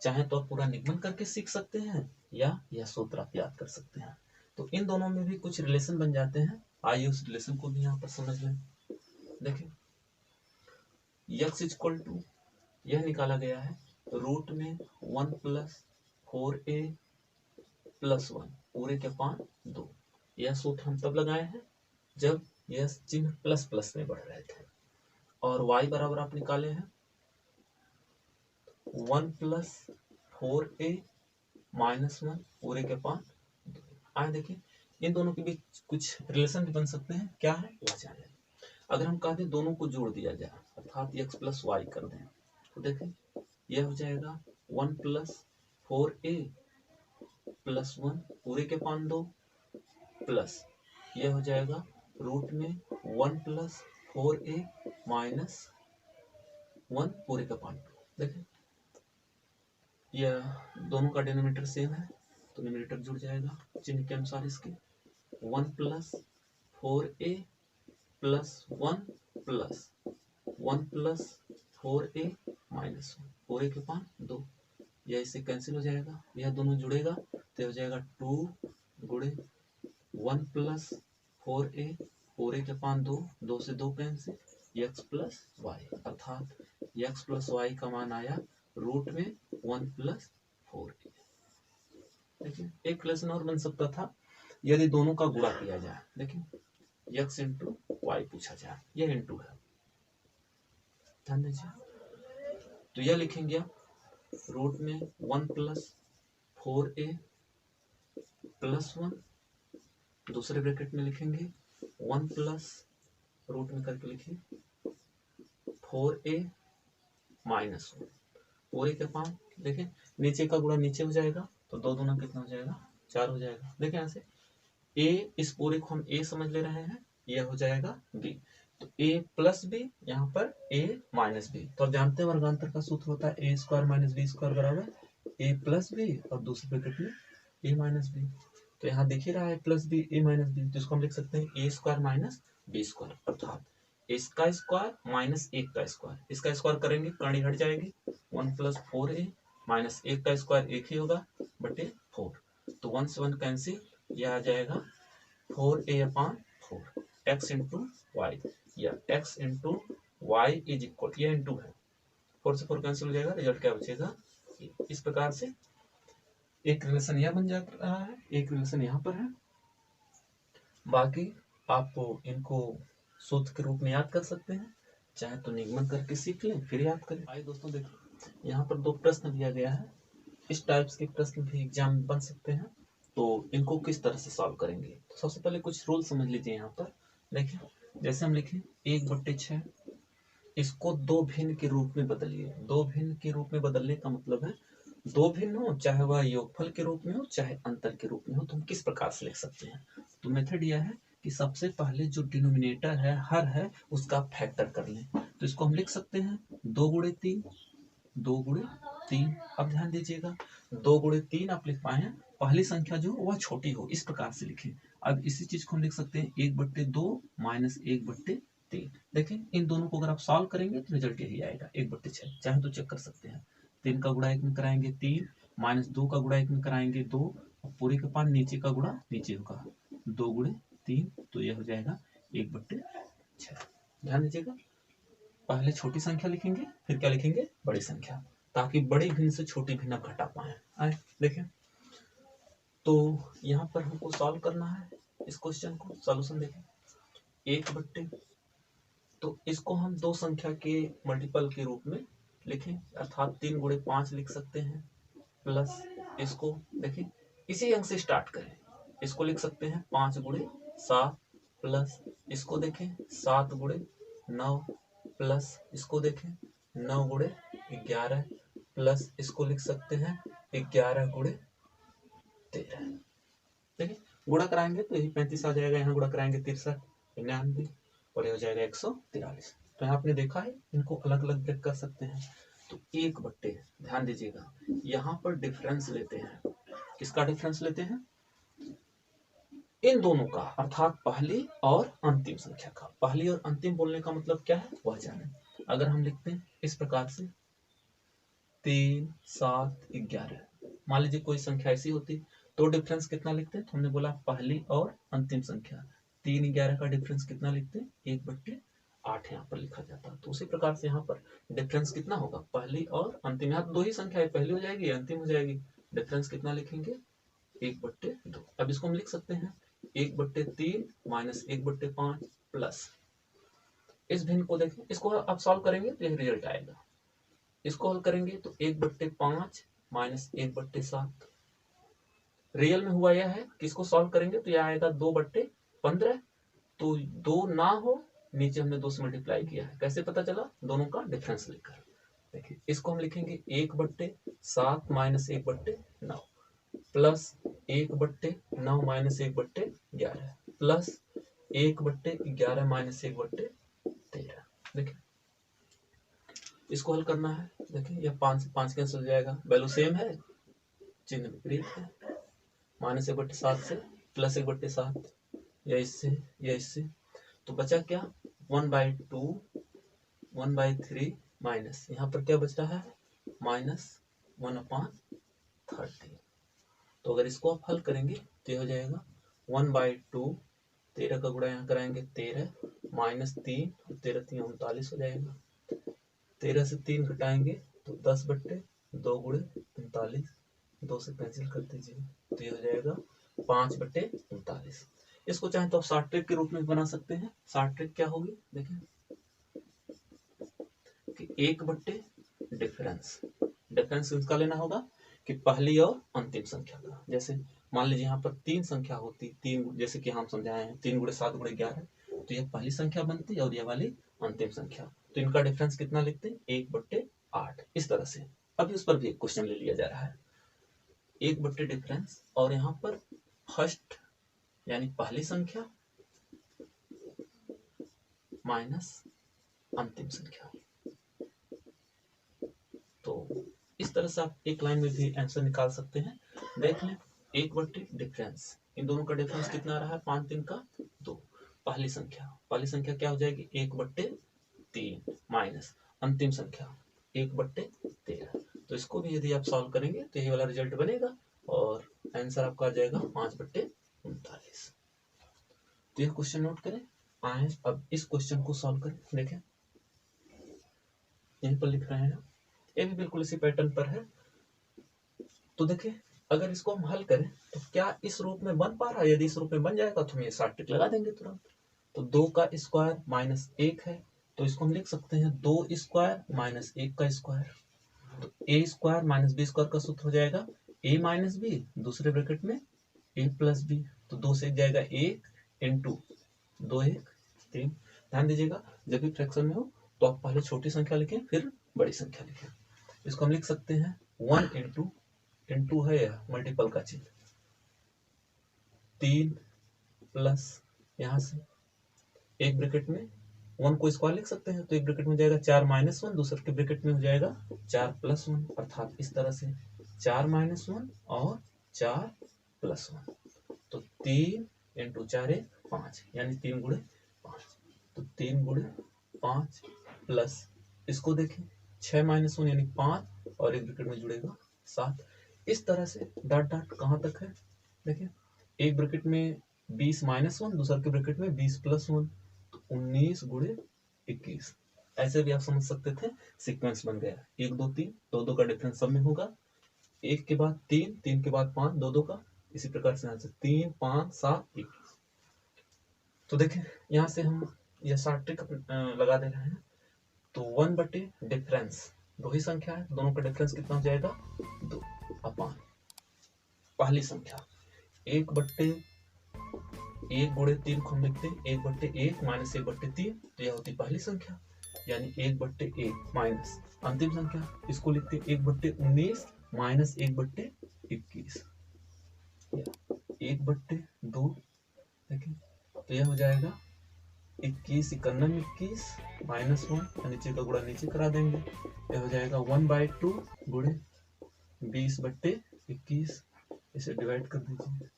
चाहे तो आप पूरा निगमन करके सीख सकते हैं या यह सूत्र आप याद कर सकते हैं। तो इन दोनों में भी कुछ रिलेशन बन जाते हैं, आइए उस रिलेशन को भी यहाँ पर समझ लें। देखें x इक्वल टू यह निकाला गया है रूट में 1 प्लस 4a प्लस 1 पूरे के 5 2। यह सूत्र हम तब लगाए हैं जब यह चिन्ह प्लस प्लस में बढ़ रहे थे। और y बराबर आप निकाले हैं 1 प्लस 4a माइनस 1 पूरे के 5 2। आए देखिए इन दोनों के बीच कुछ रिलेशन भी बन सकते हैं, क्या है वह जाने। अगर हम कहते दोनों को जोड़ दिया जाए अर्थात x प्लस वाई कर दें तो देखें यह हो जाएगा 1 प्लस 4a प्लस 1 पूरे के 5 2 प्लस यह हो जाएगा रूट में 1 प्लस 4a माइनस 1 पूरे का 5 2। देखें यह दोनों का डिनोमिनेटर सेम है तो न्यूमरेटर जुड़ जाएगा चिन्ह के अनुसार इसके 1 plus 4a plus 1 plus 1 plus 4a minus 1, 4a के पान 2, यह इससे कैंसिल हो जाएगा, यह दोनों जुड़ेगा तो हो जाएगा 2 गुणे 1 प्लस 4a, 4a के पान 2, 2 से 2 कैंसिल, x प्लस वाई, अर्थात x प्लस वाई का मान आया रूट में 1 प्लस 4a। देखिए एक क्वेश्चन और बन सकता था, यदि दोनों का गुणा किया जाए, देखिए x इंटू वाई पूछा जाए, यह इंटू है, ध्यान दीजिए, तो यह लिखेंगे आप रूट में 1 प्लस 4a प्लस 1, दूसरे ब्रैकेट में लिखेंगे 1 प्लस रूट में करके लिखिए 4a माइनस 1, 4a के पान, देखें नीचे का गुणा नीचे हो जाएगा तो 2 दूना कितना हो जाएगा, 4 हो जाएगा। देखें यहाँ से a, इस पूरे को हम a समझ ले रहे हैं, यह हो जाएगा b, तो a प्लस b, यहाँ पर a माइनस b, तो जानते हैं वर्गांतर का सूत्र होता है a square minus b square बराबर a प्लस b और दूसरे ब्रैकेट में a माइनस b, तो यहाँ दिख ही रहा है plus b a minus b, तो इसको हम लिख सकते हैं a square minus b square, अर्थात इसका स्क्वायर माइनस 1 का स्क्वायर, इसका स्क्वायर करेंगे कड़ी हट जाएगी, 1 प्लस 4a माइनस 1 का स्क्वायर 1 ही होगा बटे 4, तो 1 से 1 कैंसिल, यह आ जाएगा 4a upon 4 x into y, या x into y is equal, यह इंटू है, 4 से 4 कैंसिल हो जाएगा, रिजल्ट क्या बचेगा। इस प्रकार से एक रिलेशन यह बन जा रहा है, एक रिलेशन यहाँ पर है, बाकी आपको इनको सूत्र के रूप में याद कर सकते हैं, चाहे तो निगमन करके सीख लें फिर याद करें। आइए दोस्तों देखिए यहाँ पर 2 प्रश्न दिया गया है, इस टाइप्स के प्रश्न भी एग्जाम बन सकते हैं, तो इनको किस तरह से सॉल्व करेंगे, तो सबसे पहले कुछ रूल समझ लीजिए। यहाँ पर देखिए जैसे हम लिखें 1/6, इसको 2 भिन्न के रूप में बदलिए, 2 भिन्न के रूप में बदलने का मतलब है 2 भिन्न हो, चाहे वह योगफल के रूप में हो चाहे अंतर के रूप में हो, तो हम किस प्रकार से लिख सकते हैं। तो मेथड यह है कि सबसे पहले जो डिनोमिनेटर है हर है उसका फैक्टर कर लें, तो इसको हम लिख सकते हैं 2 गुणे 3, 2 गुणे 3। अब ध्यान दीजिएगा 2 गुणे 3 आप लिख पाए हैं, पहली संख्या जो वह छोटी हो, इस प्रकार से लिखें। अब इसी चीज को हम लिख सकते हैं 1/2 माइनस 1/3, देखें इन दोनों को अगर आप सॉल्व करेंगे तो रिजल्ट यही आएगा 1/6, चाहे तो चेक कर सकते हैं, 3 का गुणा 1 में कराएंगे 3, माइनस 2 का गुणा 1 में कराएंगे 2, पूरे के पास नीचे का गुणा नीचे होगा 2 गुणे 3, तो यह हो जाएगा 1/6। ध्यान दीजिएगा पहले छोटी संख्या लिखेंगे फिर क्या लिखेंगे, बड़ी संख्या, ताकि बड़ी भिन्न से छोटी भिन्न आप घटा पाए। आए देखें तो यहाँ पर हमको सॉल्व करना है इस क्वेश्चन को, सॉल्यूशन देखें 1/, तो इसको हम 2 संख्या के मल्टीपल के रूप में लिखें, अर्थात 3 गुणे 5 लिख सकते हैं, प्लस इसको देखें इसी अंक से स्टार्ट करें, इसको लिख सकते हैं 5 गुणे 7, प्लस इसको देखें 7 गुणे 9, प्लस इसको देखें 9 गुणे 11, प्लस इसको लिख सकते हैं 11 गुणे 13। देखिए गुणा कराएंगे तो यही 35 आ जाएगा, यहाँ गुणा कराएंगे 63, 99 और ये हो जाएगा 143। तो यहाँ आपने देखा है इनको अलग अलग ब्रेक कर सकते हैं। तो 1/, ध्यान दीजिएगा यहाँ पर डिफरेंस लेते हैं, किसका डिफरेंस लेते हैं, इन दोनों का, अर्थात पहली और अंतिम संख्या का। पहली और अंतिम बोलने का मतलब क्या है वह जाने। अगर हम लिखते हैं इस प्रकार से 3, 7, 11, मान लीजिए कोई संख्या ऐसी होती तो डिफरेंस कितना लिखते हैं, तो हमने बोला पहली और अंतिम संख्या, 3, 11 का डिफरेंस कितना लिखते हैं 1/8 यहाँ पर लिखा जाता है। तो उसी प्रकार से यहाँ पर डिफरेंस कितना होगा, पहली और अंतिम, यहाँ 2 ही संख्या है, पहली हो जाएगी अंतिम हो जाएगी, डिफरेंस कितना लिखेंगे 1/2। अब इसको हम लिख सकते हैं 1/3 माइनस 1/5 प्लस इस भिन्न को देखें, इसको आप सॉल्व करेंगे तो यह रिजल्ट आएगा, इसको हल करेंगे तो 1/5 माइनस 1/7, रियल में हुआ यह है कि इसको सॉल्व करेंगे तो यह आएगा 2/15, तो 2 ना हो, नीचे हमने 2 से मल्टीप्लाई किया है, कैसे पता चला, दोनों का डिफरेंस लेकर। देखिए इसको हम लिखेंगे 1/7 minus 1/9 plus 1/9 minus 1/11 plus 1/11 minus 1/13। देखिए इसको हल करना है, देखिए यह 5 से 5 कैंसिल हो जाएगा, वैल्यू सेम है चिन्ह विपरीत है, माइनस 1/7 से प्लस 1/7, या इससे तो बचा क्या 1/2 1/3 माइनस यहाँ पर क्या बच रहा है -1/30। तो अगर इसको आप हल करेंगे तो ये हो जाएगा 1/2, 13 का गुणा यहाँ कराएंगे 13 -3, 13 3 39 हो जाएगा। 13 से 3 घटाएंगे तो 10/2 गुणे 39, 2 से कैंसिल कर दीजिए तो ये हो जाएगा 5/39। इसको चाहे तो आप शॉर्ट ट्रिक के रूप में बना सकते हैं। शॉर्ट ट्रिक क्या होगी देखें कि 1/डिफरेंस, डिफरेंस किसका लेना होगा कि पहली और अंतिम संख्या का। जैसे मान लीजिए यहाँ पर 3 संख्या होती, 3 जैसे कि हम समझाए हैं 3 गुणे 7 गुणे 11, तो यह पहली संख्या बनती और यह वाली अंतिम संख्या। तो इनका डिफरेंस कितना लिखते हैं 1/8 इस तरह से। अभी उस पर भी एक क्वेश्चन ले लिया जा रहा है 1/डिफरेंस और यहाँ पर फर्स्ट यानी पहली संख्या माइनस अंतिम संख्या। तो इस तरह से आप एक लाइन में भी आंसर निकाल सकते हैं। देख लें 1/डिफरेंस, इन दोनों का डिफरेंस कितना रहा है 5 3 का 2। पहली संख्या क्या हो जाएगी 1/3 माइनस अंतिम संख्या 1/13। तो इसको भी यदि आप सॉल्व करेंगे तो यही वाला रिजल्ट बनेगा और आंसर आपका आ जाएगा 5/39। तो ये क्वेश्चन नोट करें। आए अब इस क्वेश्चन को सॉल्व करें। देखें यहीं पर लिख रहे हैं, ये भी बिल्कुल इसी पैटर्न पर है। तो देखिए अगर इसको हम हल करें तो क्या इस रूप में बन पा रहा है? यदि इस रूप में बन जाएगा तो हम ये शॉर्ट ट्रिक लगा देंगे तुरंत। तो 2 का स्क्वायर -1 है तो इसको हम लिख सकते हैं 2 स्क्वायर -1 का स्क्वायर। तो a स्क्वायर -b स्क्वायर का सूत्र हो जाएगा a - b दूसरे ब्रैकेट में a + b। तो 2 से जाएगा 1 × 2 1 3। ध्यान दीजिएगा जब भी फ्रैक्शन में हो तो आप पहले छोटी संख्या लिखें फिर बड़ी संख्या लिखें। इसको हम लिख सकते हैं 1 × है या मल्टीपल का चिन्ह 3 प्लस यहाँ से एक ब्रैकेट में 1 को स्क्वायर लिख सकते हैं तो एक ब्रैकेट में जाएगा 4 - 1 दूसरे के ब्रैकेट में हो जाएगा 4 + 1 अर्थात इस तरह से 4 - 1 और 4 + 1। तो 3 × 4 = 5 यानी 3 × 5। तो 3 × 5 प्लस इसको देखें 6 - 1 यानी 5 और एक ब्रैकेट में जुड़ेगा 7। इस तरह से डॉट डॉट कहाँ तक है देखें एक ब्रैकेट में 20 - 1 दूसरे के ब्रैकेट में 20 + 1 तो 19 × 21। ऐसे भी आप समझ सकते थे। सीक्वेंस बन गया 1 2 3 2 2 का डिफरेंस सब में होगा 1 के बाद 3 3 के बाद 5 2 2 का। इसी प्रकार से यहाँ से 3 5 7 21। तो देखें यहाँ से हम यह शॉर्ट ट्रिक लगा दे रहे हैं। तो 1/डिफरेंस दो ही संख्या है दोनों का डिफरेंस कितना हो जाएगा 2 अपान पहली संख्या 1/1 × 3 को हम लिखते हैं 1/1 - 1/3 तो यह होती पहली संख्या यानी 1/1 माइनस अंतिम संख्या इसको लिखते हैं 1/19 - 1/21 1/2। देखिए तो यह हो जाएगा 21 91 21 -1 नीचे का गुणा नीचे करा देंगे यह हो जाएगा 1/2 गुणे 20/21 इसे डिवाइड कर दीजिए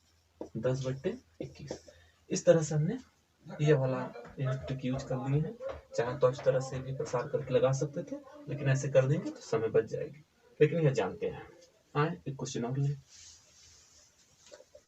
10/21। इस तरह से हमने ये वाला ट्रिक यूज कर लिए हैं। चाहे तो इस तरह से भी प्रसार करके लगा सकते थे लेकिन ऐसे कर देंगे तो समय बच जाएगी। लेकिन यह जानते हैं। आए एक क्वेश्चन और लें।